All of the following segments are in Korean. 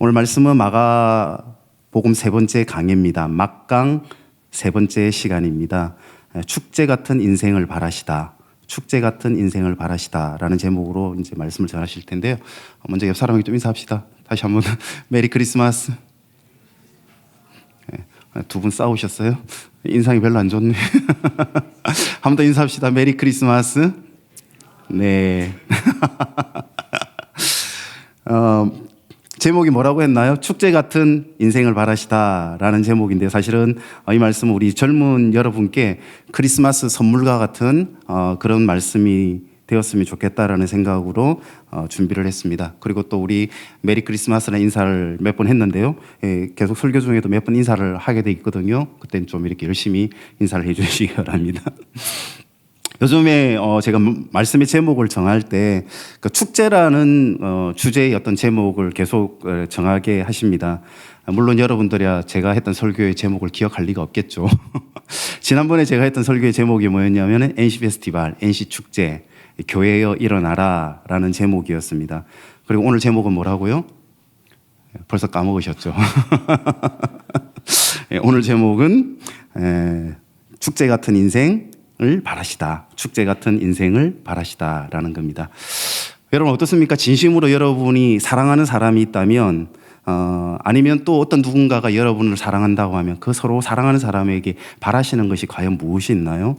오늘 말씀은 마가복음 세 번째 강해입니다. 막강 세 번째 시간입니다. 축제 같은 인생을 바라시다. 축제 같은 인생을 바라시다라는 제목으로 이제 말씀을 전하실 텐데요. 먼저 옆 사람에게 좀 인사합시다. 다시 한번 메리 크리스마스. 두 분 싸우셨어요? 인상이 별로 안 좋네. 한 번 더 인사합시다. 메리 크리스마스. 네. 제목이 뭐라고 했나요? 축제 같은 인생을 바라시다라는 제목인데, 사실은 이 말씀은 우리 젊은 여러분께 크리스마스 선물과 같은 그런 말씀이 되었으면 좋겠다라는 생각으로 준비를 했습니다. 그리고 또 우리 메리 크리스마스라는 인사를 몇 번 했는데요. 계속 설교 중에도 몇 번 인사를 하게 돼 있거든요. 그때는 좀 이렇게 열심히 인사를 해 주시기 바랍니다. 요즘에 제가 말씀의 제목을 정할 때 그 축제라는 주제의 어떤 제목을 계속 정하게 하십니다. 물론 여러분들이야 제가 했던 설교의 제목을 기억할 리가 없겠죠. 지난번에 제가 했던 설교의 제목이 뭐였냐면 NC 페스티벌, NC 축제, 교회여 일어나라 라는 제목이었습니다. 그리고 오늘 제목은 뭐라고요? 벌써 까먹으셨죠? 오늘 제목은 축제 같은 인생을 바라시다. 축제 같은 인생을 바라시다라는 겁니다. 여러분 어떻습니까? 진심으로 여러분이 사랑하는 사람이 있다면 아니면 또 어떤 누군가가 여러분을 사랑한다고 하면 그 서로 사랑하는 사람에게 바라시는 것이 과연 무엇이 있나요?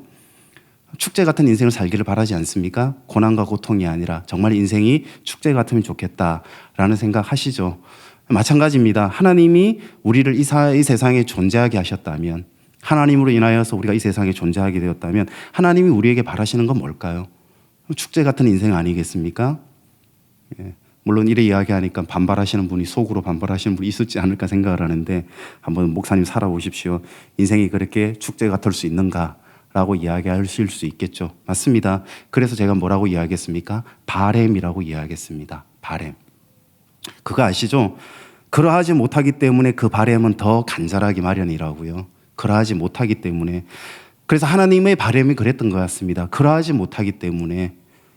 축제 같은 인생을 살기를 바라지 않습니까? 고난과 고통이 아니라 정말 인생이 축제 같으면 좋겠다라는 생각 하시죠? 마찬가지입니다. 하나님이 우리를 이 세상에 존재하게 하셨다면, 하나님으로 인하여서 우리가 이 세상에 존재하게 되었다면 하나님이 우리에게 바라시는 건 뭘까요? 축제 같은 인생 아니겠습니까? 물론 이래 이야기하니까 반발하시는 분이, 속으로 반발하시는 분이 있었지 않을까 생각을 하는데, 한번 목사님 살아보십시오. 인생이 그렇게 축제 같을 수 있는가? 라고 이야기하실 수 있겠죠. 맞습니다. 그래서 제가 뭐라고 이야기했습니까? 바램이라고 이야기했습니다. 바램. 그거 아시죠? 그러하지 못하기 때문에 그 바램은 더 간절하기 마련이라고요. 그러하지 못하기 때문에. 그래서 하나님의 바램이 그랬던 것 같습니다. 그러하지 못하기 때문에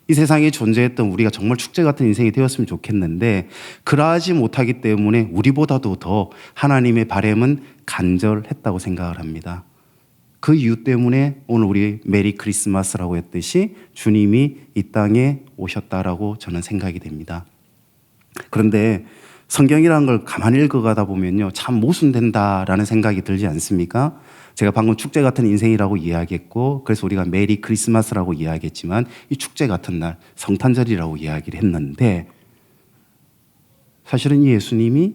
이 세상에 존재했던 우리가 정말 축제 같은 인생이 되었으면 좋겠는데, 그러하지 못하기 때문에 우리보다도 더 하나님의 바램은 간절했다고 생각을 합니다. 그 이유 때문에 오늘 우리 메리 크리스마스라고 했듯이 주님이 이 땅에 오셨다라고 저는 생각이 됩니다. 그런데 성경이라는 걸 가만히 읽어가다 보면요, 참 모순된다라는 생각이 들지 않습니까? 제가 방금 축제 같은 인생이라고 이야기했고, 그래서 우리가 메리 크리스마스라고 이야기했지만 이 축제 같은 날 성탄절이라고 이야기를 했는데, 사실은 이 예수님이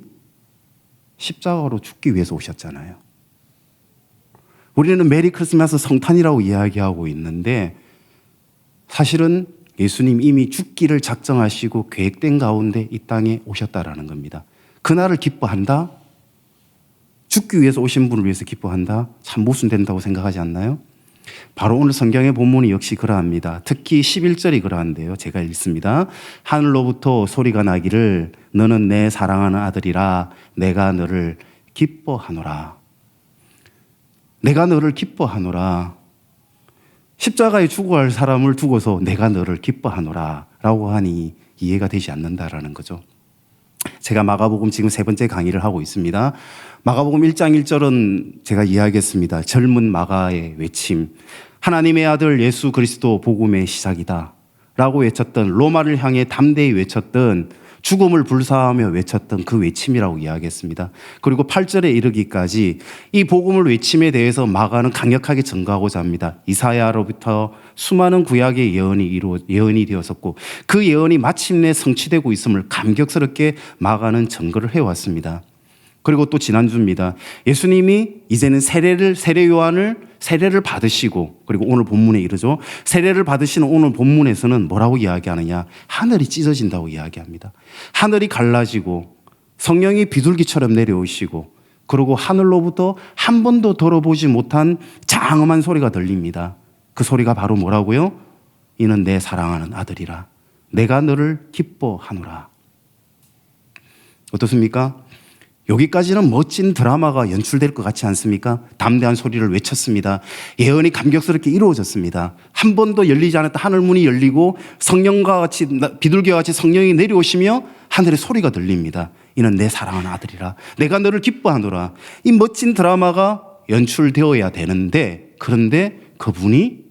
십자가로 죽기 위해서 오셨잖아요. 우리는 메리 크리스마스 성탄이라고 이야기하고 있는데, 사실은 예수님 이미 죽기를 작정하시고 계획된 가운데 이 땅에 오셨다라는 겁니다. 그날을 기뻐한다? 죽기 위해서 오신 분을 위해서 기뻐한다? 참 모순된다고 생각하지 않나요? 바로 오늘 성경의 본문이 역시 그러합니다. 특히 11절이 그러한데요. 제가 읽습니다. 하늘로부터 소리가 나기를 너는 내 사랑하는 아들이라 내가 너를 기뻐하노라. 내가 너를 기뻐하노라. 십자가에 죽어갈 사람을 두고서 내가 너를 기뻐하노라 라고 하니 이해가 되지 않는다라는 거죠. 제가 마가복음 지금 세 번째 강의를 하고 있습니다. 마가복음 1장 1절은 제가 이야기했습니다. 젊은 마가의 외침, 하나님의 아들 예수 그리스도 복음의 시작이다 라고 외쳤던, 로마를 향해 담대히 외쳤던, 죽음을 불사하며 외쳤던 그 외침이라고 이야기했습니다. 그리고 8절에 이르기까지 이 복음을 외침에 대해서 마가는 강력하게 증거하고자 합니다. 이사야로부터 수많은 구약의 예언이 되었었고, 그 예언이 마침내 성취되고 있음을 감격스럽게 마가는 증거를 해왔습니다. 그리고 또 지난주입니다. 예수님이 이제는 세례 요한을 세례를 받으시고, 그리고 오늘 본문에 이르죠. 세례를 받으시는 오늘 본문에서는 뭐라고 이야기하느냐? 하늘이 찢어진다고 이야기합니다. 하늘이 갈라지고 성령이 비둘기처럼 내려오시고, 그리고 하늘로부터 한 번도 들어보지 못한 장엄한 소리가 들립니다. 그 소리가 바로 뭐라고요? 이는 내 사랑하는 아들이라 내가 너를 기뻐하노라. 어떻습니까? 여기까지는 멋진 드라마가 연출될 것 같지 않습니까? 담대한 소리를 외쳤습니다. 예언이 감격스럽게 이루어졌습니다. 한 번도 열리지 않았던 하늘문이 열리고 성령과 같이 비둘기와 같이 성령이 내려오시며 하늘의 소리가 들립니다. 이는 내 사랑하는 아들이라. 내가 너를 기뻐하노라. 이 멋진 드라마가 연출되어야 되는데, 그런데 그분이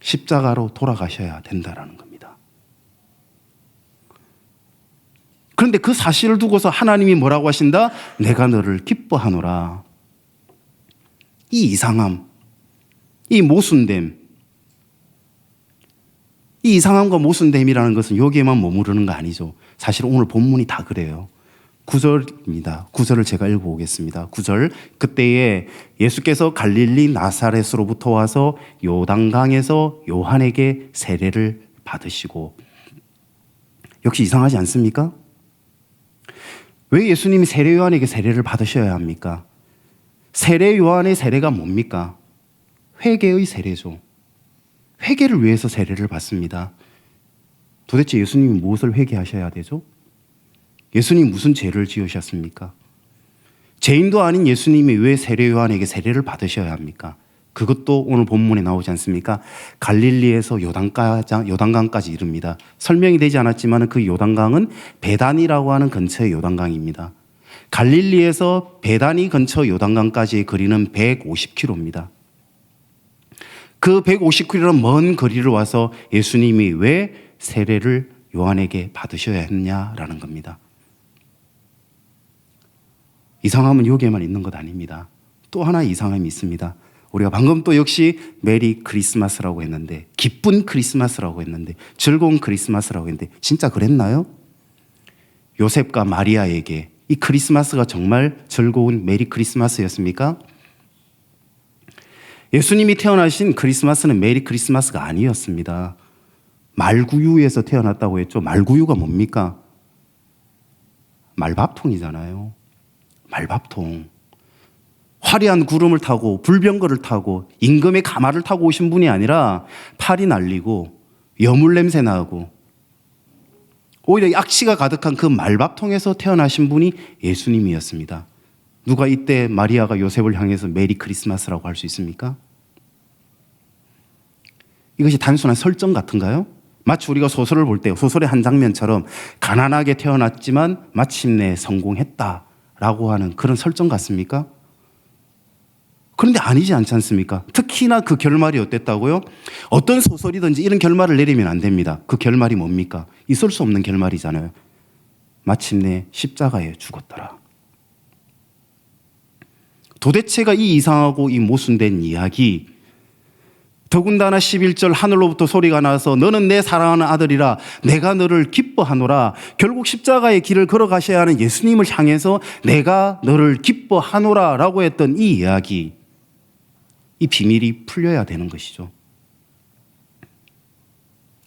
십자가로 돌아가셔야 된다라는 겁니다. 그런데 그 사실을 두고서 하나님이 뭐라고 하신다? 내가 너를 기뻐하노라. 이 이상함, 이 모순됨, 이 이상함과 모순됨이라는 것은 여기에만 머무르는 거 아니죠. 사실 오늘 본문이 다 그래요. 9절입니다. 9절을 제가 읽어보겠습니다. 9절. 그때에 예수께서 갈릴리 나사렛으로부터 와서 요단강에서 요한에게 세례를 받으시고. 역시 이상하지 않습니까? 왜 예수님이 세례 요한에게 세례를 받으셔야 합니까? 세례 요한의 세례가 뭡니까? 회개의 세례죠. 회개를 위해서 세례를 받습니다. 도대체 예수님이 무엇을 회개하셔야 되죠? 예수님 무슨 죄를 지으셨습니까? 죄인도 아닌 예수님이 왜 세례 요한에게 세례를 받으셔야 합니까? 그것도 오늘 본문에 나오지 않습니까? 갈릴리에서 요단강까지 이릅니다. 설명이 되지 않았지만 그 요단강은 베단이라고 하는 근처의 요단강입니다. 갈릴리에서 베다니 근처 요단강까지의 거리는 150km입니다. 그 150km는 먼 거리를 와서 예수님이 왜 세례를 요한에게 받으셔야 했냐라는 겁니다. 이상함은 여기에만 있는 것 아닙니다. 또 하나 이상함이 있습니다. 우리가 방금 또 역시 메리 크리스마스라고 했는데, 기쁜 크리스마스라고 했는데, 즐거운 크리스마스라고 했는데 진짜 그랬나요? 요셉과 마리아에게 이 크리스마스가 정말 즐거운 메리 크리스마스였습니까? 예수님이 태어나신 크리스마스는 메리 크리스마스가 아니었습니다. 말구유에서 태어났다고 했죠. 말구유가 뭡니까? 말밥통이잖아요. 말밥통. 화려한 구름을 타고 불병거를 타고 임금의 가마를 타고 오신 분이 아니라 팔이 날리고 여물 냄새 나고 오히려 악취가 가득한 그 말밥통에서 태어나신 분이 예수님이었습니다. 누가 이때 마리아가 요셉을 향해서 메리 크리스마스라고 할 수 있습니까? 이것이 단순한 설정 같은가요? 마치 우리가 소설을 볼 때 소설의 한 장면처럼 가난하게 태어났지만 마침내 성공했다라고 하는 그런 설정 같습니까? 그런데 아니지 않지 않습니까? 특히나 그 결말이 어땠다고요? 어떤 소설이든지 이런 결말을 내리면 안 됩니다. 그 결말이 뭡니까? 있을 수 없는 결말이잖아요. 마침내 십자가에 죽었더라. 도대체가 이 이상하고 이 모순된 이야기, 더군다나 11절 하늘로부터 소리가 나서 너는 내 사랑하는 아들이라 내가 너를 기뻐하노라. 결국 십자가의 길을 걸어가셔야 하는 예수님을 향해서 내가 너를 기뻐하노라 라고 했던 이 이야기, 이 비밀이 풀려야 되는 것이죠.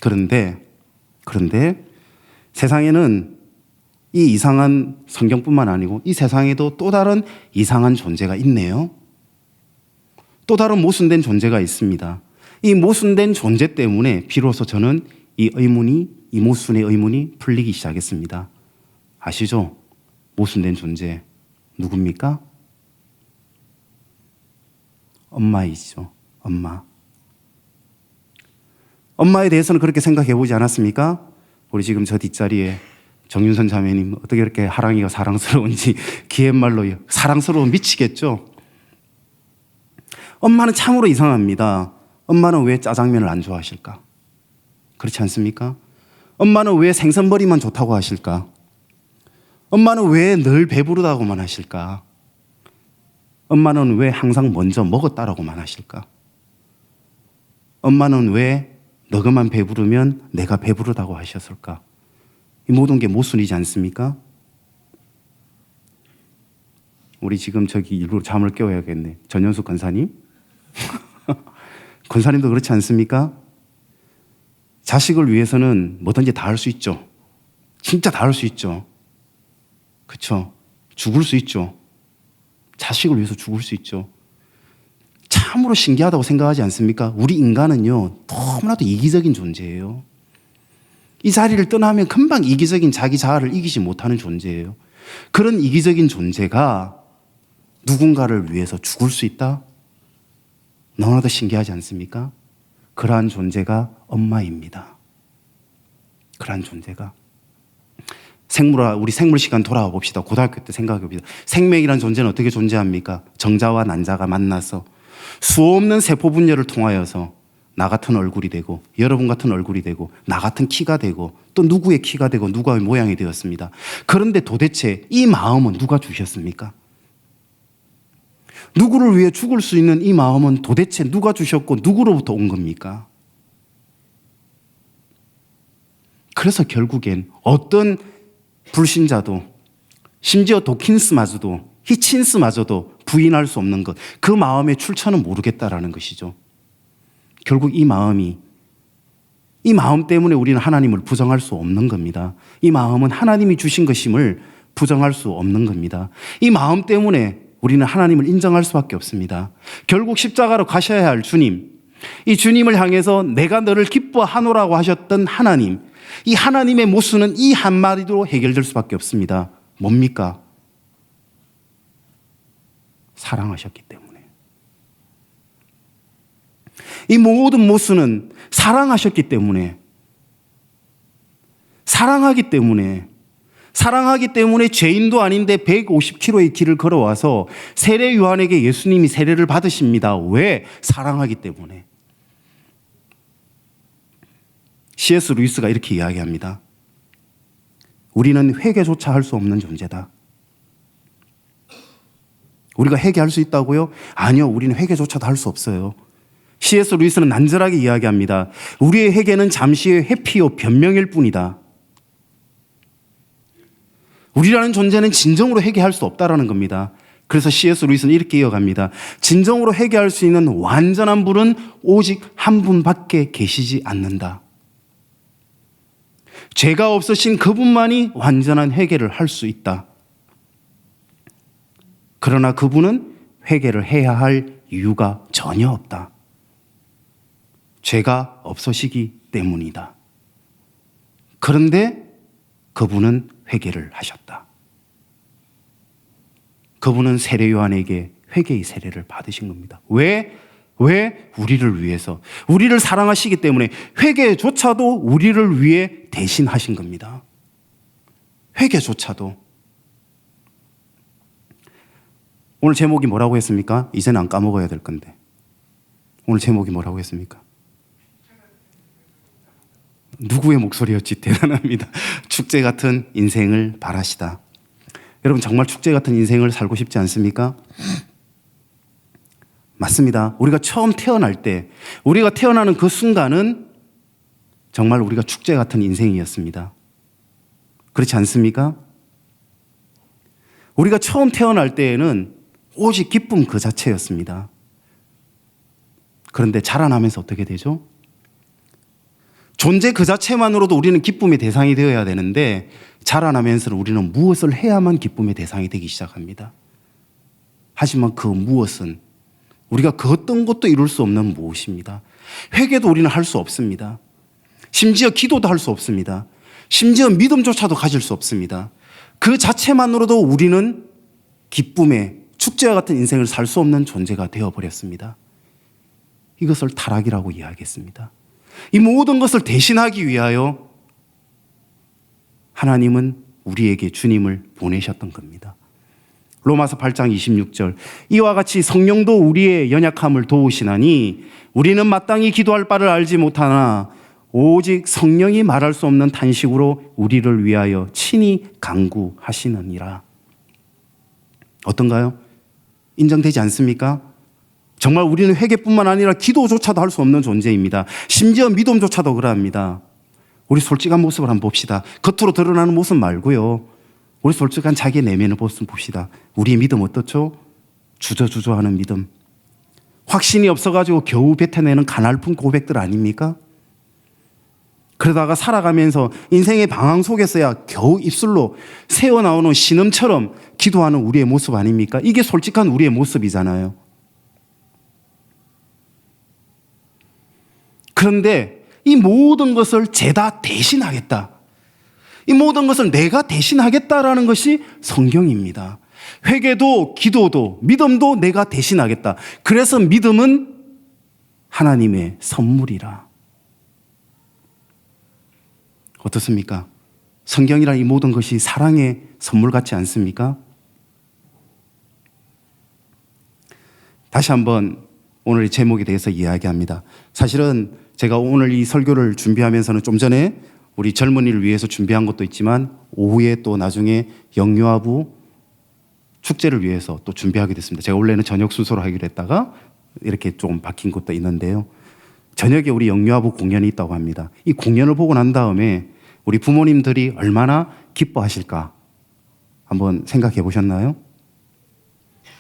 그런데 세상에는 이 이상한 성경뿐만 아니고 이 세상에도 또 다른 이상한 존재가 있네요. 또 다른 모순된 존재가 있습니다. 이 모순된 존재 때문에 비로소 저는 이 모순의 의문이 풀리기 시작했습니다. 아시죠? 모순된 존재 누굽니까? 엄마이죠. 엄마. 엄마에 대해서는 그렇게 생각해 보지 않았습니까? 우리 지금 저 뒷자리에 정윤선 자매님 어떻게 이렇게 하랑이가 사랑스러운지 기옛말로 사랑스러워 미치겠죠? 엄마는 참으로 이상합니다. 엄마는 왜 짜장면을 안 좋아하실까? 그렇지 않습니까? 엄마는 왜 생선버리만 좋다고 하실까? 엄마는 왜 늘 배부르다고만 하실까? 엄마는 왜 항상 먼저 먹었다라고만 하실까? 엄마는 왜 너가만 배부르면 내가 배부르다고 하셨을까? 이 모든 게 모순이지 않습니까? 우리 지금 저기 일부러 잠을 깨워야겠네. 전현숙 권사님. 권사님도 그렇지 않습니까? 자식을 위해서는 뭐든지 다 할 수 있죠. 진짜 다 할 수 있죠. 그렇죠? 죽을 수 있죠. 자식을 위해서 죽을 수 있죠. 참으로 신기하다고 생각하지 않습니까? 우리 인간은요, 너무나도 이기적인 존재예요. 이 자리를 떠나면 금방 이기적인 자기 자아를 이기지 못하는 존재예요. 그런 이기적인 존재가 누군가를 위해서 죽을 수 있다? 너무나도 신기하지 않습니까? 그러한 존재가 엄마입니다. 그러한 존재가. 우리 생물 시간 돌아와 봅시다. 고등학교 때 생각해 봅시다. 생명이라는 존재는 어떻게 존재합니까? 정자와 난자가 만나서 수없는 세포 분열을 통하여서 나 같은 얼굴이 되고 여러분 같은 얼굴이 되고 나 같은 키가 되고 또 누구의 키가 되고 누구의 모양이 되었습니다. 그런데 도대체 이 마음은 누가 주셨습니까? 누구를 위해 죽을 수 있는 이 마음은 도대체 누가 주셨고 누구로부터 온 겁니까? 그래서 결국엔 어떤 불신자도 심지어 도킨스마저도 히친스마저도 부인할 수 없는 것, 그 마음의 출처는 모르겠다라는 것이죠. 결국 이 마음 때문에 우리는 하나님을 부정할 수 없는 겁니다. 이 마음은 하나님이 주신 것임을 부정할 수 없는 겁니다. 이 마음 때문에 우리는 하나님을 인정할 수밖에 없습니다. 결국 십자가로 가셔야 할 주님, 이 주님을 향해서 내가 너를 기뻐하노라고 하셨던 하나님, 이 하나님의 모순은 이 한마디로 해결될 수밖에 없습니다. 뭡니까? 사랑하셨기 때문에. 이 모든 모순은 사랑하셨기 때문에, 사랑하기 때문에 죄인도 아닌데 150km의 길을 걸어와서 세례 요한에게 예수님이 세례를 받으십니다. 왜? 사랑하기 때문에. C.S. 루이스가 이렇게 이야기합니다. 우리는 회개조차 할 수 없는 존재다. 우리가 회개할 수 있다고요? 아니요, 우리는 회개조차도 할 수 없어요. C.S. 루이스는 난절하게 이야기합니다. 우리의 회개는 잠시의 회피요 변명일 뿐이다. 우리라는 존재는 진정으로 회개할 수 없다라는 겁니다. 그래서 C.S. 루이스는 이렇게 이어갑니다. 진정으로 회개할 수 있는 완전한 분은 오직 한 분밖에 계시지 않는다. 죄가 없으신 그분만이 완전한 회개를 할 수 있다. 그러나 그분은 회개를 해야 할 이유가 전혀 없다. 죄가 없으시기 때문이다. 그런데 그분은 회개를 하셨다. 그분은 세례 요한에게 회개의 세례를 받으신 겁니다. 왜? 우리를 위해서. 우리를 사랑하시기 때문에 회개조차도 우리를 위해 대신하신 겁니다. 회개조차도. 오늘 제목이 뭐라고 했습니까? 이제는 안 까먹어야 될 건데. 오늘 제목이 뭐라고 했습니까? 누구의 목소리였지? 대단합니다. 축제 같은 인생을 바라시다. 여러분 정말 축제 같은 인생을 살고 싶지 않습니까? 맞습니다. 우리가 처음 태어날 때, 우리가 태어나는 그 순간은 정말 우리가 축제 같은 인생이었습니다. 그렇지 않습니까? 우리가 처음 태어날 때에는 오직 기쁨 그 자체였습니다. 그런데 자라나면서 어떻게 되죠? 존재 그 자체만으로도 우리는 기쁨의 대상이 되어야 되는데 자라나면서 우리는 무엇을 해야만 기쁨의 대상이 되기 시작합니다. 하지만 그 무엇은 우리가 그 어떤 것도 이룰 수 없는 무엇입니다. 회개도 우리는 할 수 없습니다. 심지어 기도도 할 수 없습니다. 심지어 믿음조차도 가질 수 없습니다. 그 자체만으로도 우리는 기쁨의 축제와 같은 인생을 살 수 없는 존재가 되어버렸습니다. 이것을 타락이라고 이야기했습니다. 이 모든 것을 대신하기 위하여 하나님은 우리에게 주님을 보내셨던 겁니다. 로마서 8장 26절 이와 같이 성령도 우리의 연약함을 도우시나니 우리는 마땅히 기도할 바를 알지 못하나 오직 성령이 말할 수 없는 탄식으로 우리를 위하여 친히 간구하시느니라. 어떤가요? 인정되지 않습니까? 정말 우리는 회개뿐만 아니라 기도조차도 할 수 없는 존재입니다. 심지어 믿음조차도 그러합니다. 우리 솔직한 모습을 한번 봅시다. 겉으로 드러나는 모습 말고요. 우리 솔직한 자기의 내면의 모습 봅시다. 우리의 믿음 어떻죠? 주저주저하는 믿음. 확신이 없어가지고 겨우 뱉어내는 가냘픈 고백들 아닙니까? 그러다가 살아가면서 인생의 방황 속에서야 겨우 입술로 새어나오는 신음처럼 기도하는 우리의 모습 아닙니까? 이게 솔직한 우리의 모습이잖아요. 그런데 이 모든 것을 죄다 대신하겠다. 이 모든 것을 내가 대신하겠다라는 것이 성경입니다. 회개도 기도도 믿음도 내가 대신하겠다. 그래서 믿음은 하나님의 선물이라. 어떻습니까? 성경이란 이 모든 것이 사랑의 선물 같지 않습니까? 다시 한번 오늘 제목에 대해서 이야기합니다. 사실은 제가 오늘 이 설교를 준비하면서는 좀 전에 우리 젊은이를 위해서 준비한 것도 있지만 오후에 또 나중에 영유아부 축제를 위해서 또 준비하게 됐습니다. 제가 원래는 저녁 순서로 하기로 했다가 이렇게 좀 바뀐 것도 있는데요. 저녁에 우리 영유아부 공연이 있다고 합니다. 이 공연을 보고 난 다음에 우리 부모님들이 얼마나 기뻐하실까 한번 생각해 보셨나요?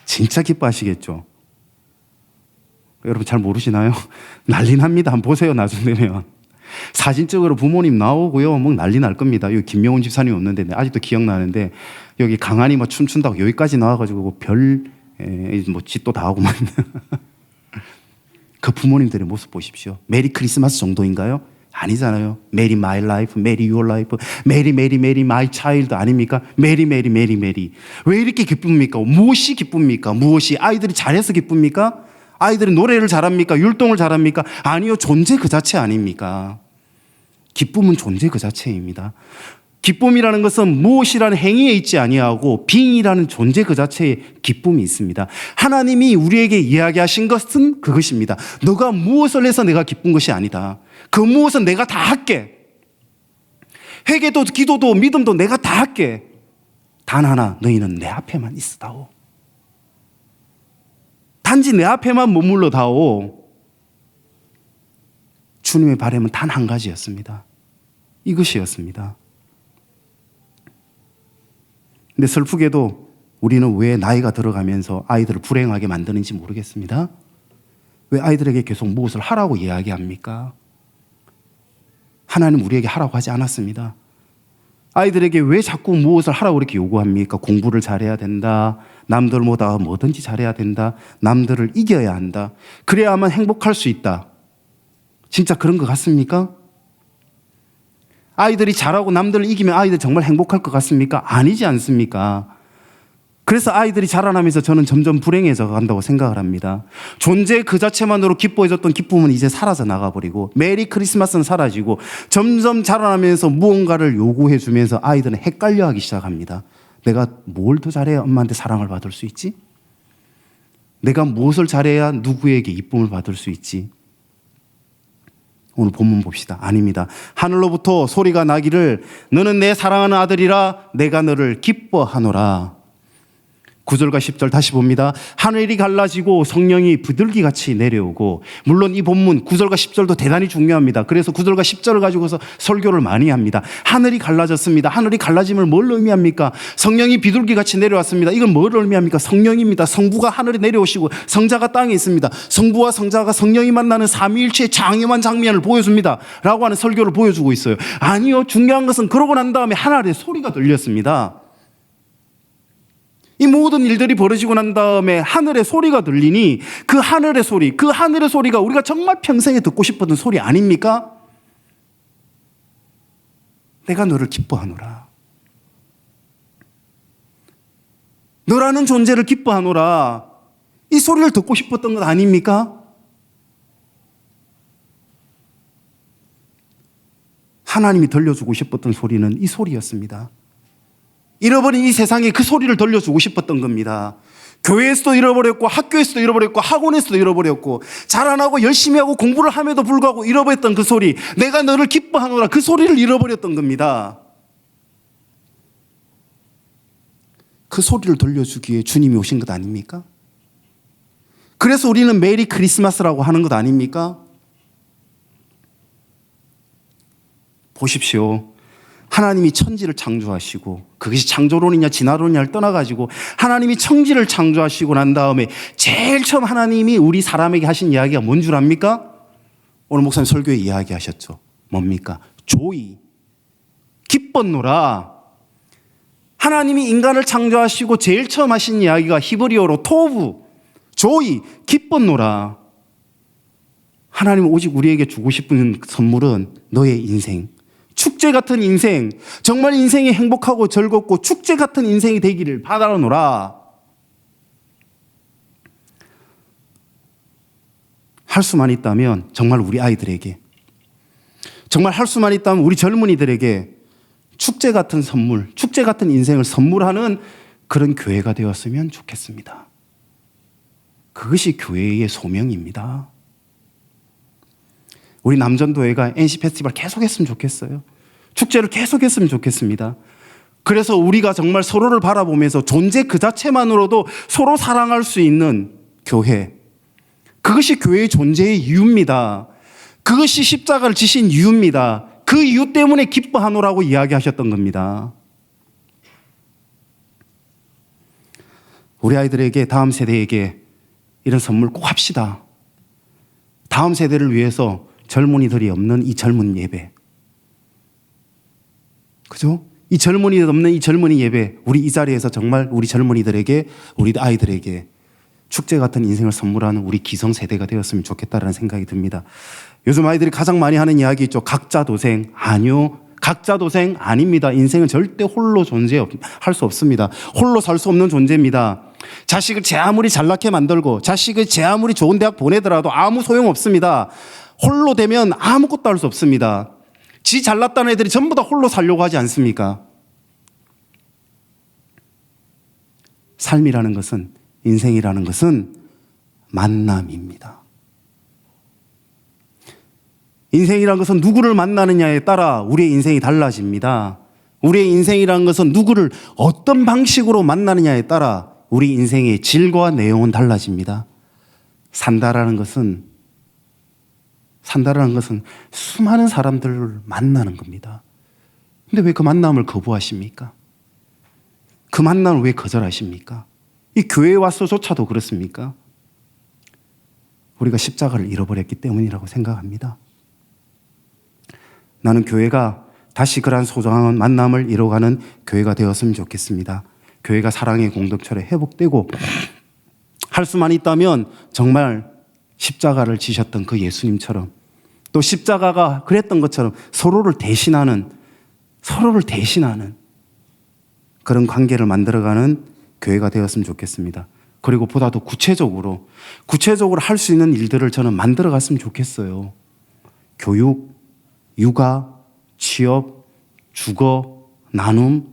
진짜 기뻐하시겠죠. 여러분 잘 모르시나요? 난리 납니다. 한번 보세요. 나중 되면 사진적으로 부모님 나오고요, 뭐 난리 날 겁니다. 여기 김명훈 집사님 없는데 아직도 기억나는데 여기 강한이 막 춤춘다고 여기까지 나와가지고 뭐 짓도 다 하고 막 그 부모님들의 모습 보십시오. 메리 크리스마스 정도인가요? 아니잖아요. 메리 마이 라이프, 메리 유어 라이프, 메리 메리 메리 마이 차일드 아닙니까? 메리 메리 메리 메리. 왜 이렇게 기쁩니까? 무엇이 기쁩니까? 무엇이? 아이들이 잘해서 기쁩니까? 아이들이 노래를 잘합니까? 율동을 잘합니까? 아니요. 존재 그 자체 아닙니까? 기쁨은 존재 그 자체입니다. 기쁨이라는 것은 무엇이라는 행위에 있지 아니하고 being이라는 존재 그 자체에 기쁨이 있습니다. 하나님이 우리에게 이야기하신 것은 그것입니다. 너가 무엇을 해서 내가 기쁜 것이 아니다. 그 무엇은 내가 다 할게. 회개도 기도도 믿음도 내가 다 할게. 단 하나, 너희는 내 앞에만 있으다오. 단지 내 앞에만 머물러 다오. 주님의 바람은 단 한 가지였습니다. 이것이었습니다. 근데 슬프게도 우리는 왜 나이가 들어가면서 아이들을 불행하게 만드는지 모르겠습니다. 왜 아이들에게 계속 무엇을 하라고 이야기합니까? 하나님 우리에게 하라고 하지 않았습니다. 아이들에게 왜 자꾸 무엇을 하라고 이렇게 요구합니까? 공부를 잘해야 된다. 남들보다 뭐든지 잘해야 된다. 남들을 이겨야 한다. 그래야만 행복할 수 있다. 진짜 그런 것 같습니까? 아이들이 잘하고 남들을 이기면 아이들 정말 행복할 것 같습니까? 아니지 않습니까? 그래서 아이들이 자라나면서 저는 점점 불행해져 간다고 생각을 합니다. 존재 그 자체만으로 기뻐해줬던 기쁨은 이제 사라져 나가버리고 메리 크리스마스는 사라지고 점점 자라나면서 무언가를 요구해주면서 아이들은 헷갈려하기 시작합니다. 내가 뭘 더 잘해야 엄마한테 사랑을 받을 수 있지? 내가 무엇을 잘해야 누구에게 이쁨을 받을 수 있지? 오늘 본문 봅시다. 아닙니다. 하늘로부터 소리가 나기를 너는 내 사랑하는 아들이라 내가 너를 기뻐하노라. 9절과 10절 다시 봅니다. 하늘이 갈라지고 성령이 비둘기같이 내려오고, 물론 이 본문 9절과 10절도 대단히 중요합니다. 그래서 9절과 10절을 가지고서 설교를 많이 합니다. 하늘이 갈라졌습니다. 하늘이 갈라짐을 뭘 의미합니까? 성령이 비둘기같이 내려왔습니다. 이건 뭘 의미합니까? 성령입니다. 성부가 하늘에 내려오시고 성자가 땅에 있습니다. 성부와 성자가 성령이 만나는 삼위일체의 장엄한 장면을 보여줍니다 라고 하는 설교를 보여주고 있어요. 아니요. 중요한 것은 그러고 난 다음에 하늘에 소리가 들렸습니다. 이 모든 일들이 벌어지고 난 다음에 하늘의 소리가 들리니 그 하늘의 소리가 우리가 정말 평생에 듣고 싶었던 소리 아닙니까? 내가 너를 기뻐하노라. 너라는 존재를 기뻐하노라. 이 소리를 듣고 싶었던 것 아닙니까? 하나님이 들려주고 싶었던 소리는 이 소리였습니다. 잃어버린 이 세상에 그 소리를 들려주고 싶었던 겁니다. 교회에서도 잃어버렸고 학교에서도 잃어버렸고 학원에서도 잃어버렸고 자라나고 열심히 하고 공부를 함에도 불구하고 잃어버렸던 그 소리, 내가 너를 기뻐하노라, 그 소리를 잃어버렸던 겁니다. 그 소리를 들려주기에 주님이 오신 것 아닙니까? 그래서 우리는 메리 크리스마스라고 하는 것 아닙니까? 보십시오. 하나님이 천지를 창조하시고, 그것이 창조론이냐 진화론이냐를 떠나가지고 하나님이 천지를 창조하시고 난 다음에 제일 처음 하나님이 우리 사람에게 하신 이야기가 뭔 줄 압니까? 오늘 목사님 설교에 이야기하셨죠. 뭡니까? 조이, 기뻤노라. 하나님이 인간을 창조하시고 제일 처음 하신 이야기가 히브리어로 토부, 조이, 기뻤노라. 하나님은 오직 우리에게 주고 싶은 선물은 너의 인생, 축제 같은 인생, 정말 인생이 행복하고 즐겁고 축제 같은 인생이 되기를 바라노라. 할 수만 있다면 정말 우리 아이들에게, 정말 할 수만 있다면 우리 젊은이들에게 축제 같은 선물, 축제 같은 인생을 선물하는 그런 교회가 되었으면 좋겠습니다. 그것이 교회의 소명입니다. 우리 남전도회가 NC 페스티벌 계속했으면 좋겠어요. 축제를 계속했으면 좋겠습니다. 그래서 우리가 정말 서로를 바라보면서 존재 그 자체만으로도 서로 사랑할 수 있는 교회, 그것이 교회의 존재의 이유입니다. 그것이 십자가를 지신 이유입니다. 그 이유 때문에 기뻐하노라고 이야기하셨던 겁니다. 우리 아이들에게, 다음 세대에게 이런 선물 꼭 합시다. 다음 세대를 위해서 젊은이들이 없는 이 젊은 예배, 그죠? 이 젊은이들 없는 이 젊은이 예배, 우리 이 자리에서 정말 우리 젊은이들에게, 우리 아이들에게 축제 같은 인생을 선물하는 우리 기성세대가 되었으면 좋겠다라는 생각이 듭니다. 요즘 아이들이 가장 많이 하는 이야기 있죠. 각자 도생. 아니요. 각자 도생 아닙니다. 인생은 절대 홀로 존재할 수 없습니다. 홀로 살 수 없는 존재입니다. 자식을 제 아무리 잘나게 만들고 자식을 제 아무리 좋은 대학 보내더라도 아무 소용없습니다. 홀로 되면 아무것도 할 수 없습니다. 지 잘났다는 애들이 전부 다 홀로 살려고 하지 않습니까? 삶이라는 것은, 인생이라는 것은 만남입니다. 인생이라는 것은 누구를 만나느냐에 따라 우리의 인생이 달라집니다. 우리의 인생이라는 것은 누구를 어떤 방식으로 만나느냐에 따라 우리 인생의 질과 내용은 달라집니다. 산다라는 것은 수많은 사람들을 만나는 겁니다. 근데 왜 그 만남을 거부하십니까? 그 만남을 왜 거절하십니까? 이 교회에 와서조차도 그렇습니까? 우리가 십자가를 잃어버렸기 때문이라고 생각합니다. 나는 교회가 다시 그러한 소중한 만남을 이뤄가는 교회가 되었으면 좋겠습니다. 교회가 사랑의 공동체로 회복되고, 할 수만 있다면 정말 십자가를 지셨던 그 예수님처럼, 또 십자가가 그랬던 것처럼 서로를 대신하는 그런 관계를 만들어가는 교회가 되었으면 좋겠습니다. 그리고 보다도 구체적으로 할 수 있는 일들을 저는 만들어갔으면 좋겠어요. 교육, 육아, 취업, 주거, 나눔,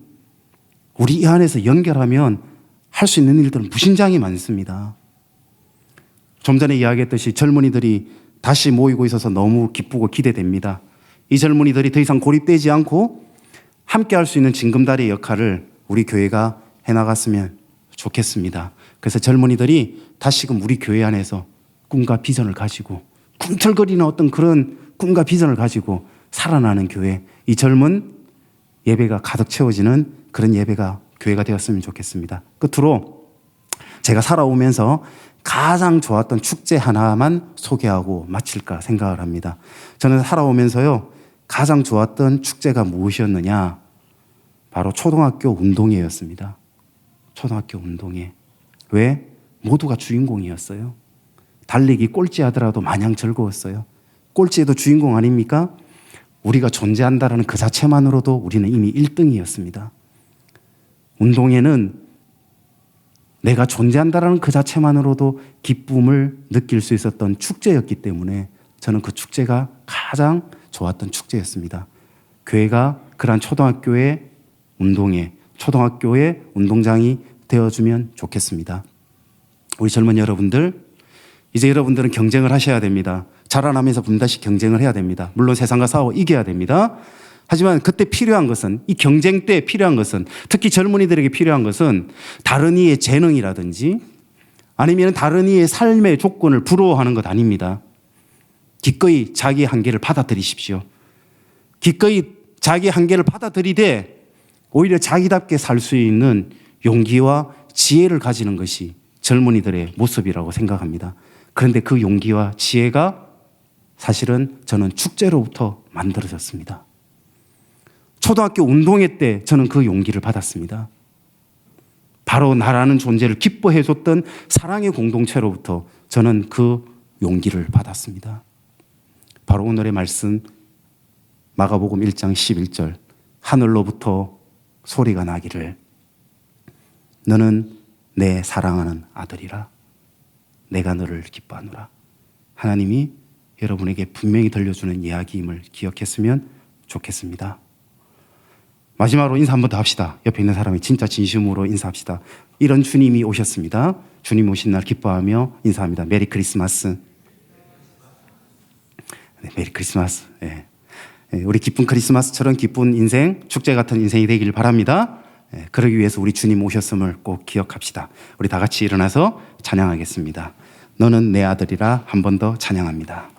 우리 이 안에서 연결하면 할 수 있는 일들은 무신장이 많습니다. 좀 전에 이야기했듯이 젊은이들이 다시 모이고 있어서 너무 기쁘고 기대됩니다. 이 젊은이들이 더 이상 고립되지 않고 함께 할 수 있는 징검다리의 역할을 우리 교회가 해나갔으면 좋겠습니다. 그래서 젊은이들이 다시금 우리 교회 안에서 꿈과 비전을 가지고, 꿈틀거리는 어떤 그런 꿈과 비전을 가지고 살아나는 교회, 이 젊은 예배가 가득 채워지는 그런 예배가, 교회가 되었으면 좋겠습니다. 끝으로 제가 살아오면서 가장 좋았던 축제 하나만 소개하고 마칠까 생각을 합니다. 저는 살아오면서요, 가장 좋았던 축제가 무엇이었느냐? 바로 초등학교 운동회였습니다. 초등학교 운동회. 왜? 모두가 주인공이었어요. 달리기 꼴찌 하더라도 마냥 즐거웠어요. 꼴찌에도 주인공 아닙니까? 우리가 존재한다는 그 자체만으로도 우리는 이미 1등이었습니다. 운동회는 내가 존재한다는 그 자체만으로도 기쁨을 느낄 수 있었던 축제였기 때문에 저는 그 축제가 가장 좋았던 축제였습니다. 교회가 그러한 초등학교의 운동회, 초등학교의 운동장이 되어주면 좋겠습니다. 우리 젊은 여러분들, 이제 여러분들은 경쟁을 하셔야 됩니다. 자라나면서 분다시 경쟁을 해야 됩니다. 물론 세상과 싸워 이겨야 됩니다. 하지만 그때 필요한 것은, 이 경쟁 때 필요한 것은, 특히 젊은이들에게 필요한 것은 다른 이의 재능이라든지 아니면 다른 이의 삶의 조건을 부러워하는 것 아닙니다. 기꺼이 자기 한계를 받아들이십시오. 기꺼이 자기 한계를 받아들이되 오히려 자기답게 살 수 있는 용기와 지혜를 가지는 것이 젊은이들의 모습이라고 생각합니다. 그런데 그 용기와 지혜가 사실은 저는 축제로부터 만들어졌습니다. 초등학교 운동회 때 저는 그 용기를 받았습니다. 바로 나라는 존재를 기뻐해줬던 사랑의 공동체로부터 저는 그 용기를 받았습니다. 바로 오늘의 말씀, 마가복음 1장 11절 하늘로부터 소리가 나기를 너는 내 사랑하는 아들이라 내가 너를 기뻐하노라. 하나님이 여러분에게 분명히 들려주는 이야기임을 기억했으면 좋겠습니다. 마지막으로 인사 한번 더 합시다. 옆에 있는 사람이 진짜 진심으로 인사합시다. 이런 주님이 오셨습니다. 주님 오신 날 기뻐하며 인사합니다. 메리 크리스마스. 네, 메리 크리스마스. 네. 우리 기쁜 크리스마스처럼 기쁜 인생, 축제 같은 인생이 되길 바랍니다. 그러기 위해서 우리 주님 오셨음을 꼭 기억합시다. 우리 다 같이 일어나서 찬양하겠습니다. 너는 내 아들이라 한 번 더 찬양합니다.